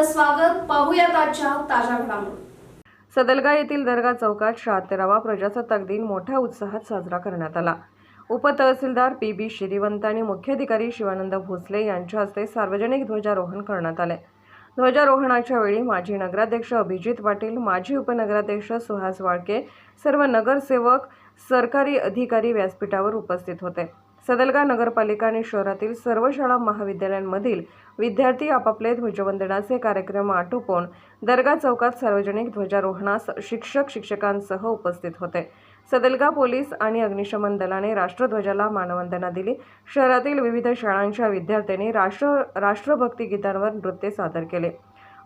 आपलं स्वागत. पाहूयात आजच्या ताज्या घडामोडी. सदलगा येथील दर्गा चौकात 76वा प्रजासत्ताक दिन मोठ्या उत्साहात साजरा करण्यात आला. उपतहसीलदार पी.बी. श्रीवंत आणि मुख्याधिकारी शिवानंद भोसले यांच्या हस्ते सार्वजनिक ध्वजारोहण करण्यात आले. ध्वजारोहणाच्या वेळी माजी नगराध्यक्ष अभिजित पाटील, माजी उपनगराध्यक्ष सुहास वाळके, सर्व नगरसेवक, सरकारी अधिकारी व्यासपीठावर उपस्थित होते. सदलगा नगरपालिका आणि शहरातील सर्व शाळा महाविद्यालयांमधील विद्यार्थी आपापले ध्वजवंदनाचे कार्यक्रम आटोपून दर्गा चौकात सार्वजनिक ध्वजारोहणास शिक्षकांसह उपस्थित होते. सदलगा पोलीस आणि अग्निशमन दलाने राष्ट्रध्वजाला मानवंदना दिली. शहरातील विविध शाळांच्या विद्यार्थ्यांनी राष्ट्रभक्ती गीतांवर नृत्य सादर केले.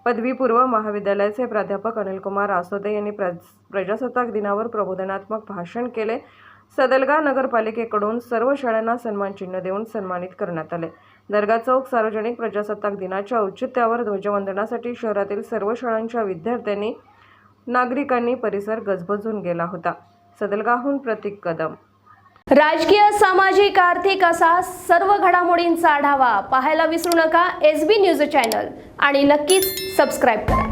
पदवीपूर्व महाविद्यालयाचे प्राध्यापक अनिलकुमार आसोदे यांनी प्रजासत्ताक दिनावर प्रबोधनात्मक भाषण केले. सदलगा नगरपालिकेकडून सर्व शाळांना सन्मान चिन्ह देऊन सन्मानित करण्यात आले. दर्गा चौक सार्वजनिक प्रजासत्ताक दिनाच्या औचित्यावर ध्वजवंदनासाठी शहरातील सर्व शाळांच्या विद्यार्थ्यांनी नागरिकांनी परिसर गजबजून गेला होता. सदलगाहून प्रतीक कदम. राजकीय, सामाजिक, आर्थिक असा सर्व घडामोडींचा आढावा पाहायला विसरू नका SB न्यूज चॅनल आणि नक्कीच सबस्क्राईब करा.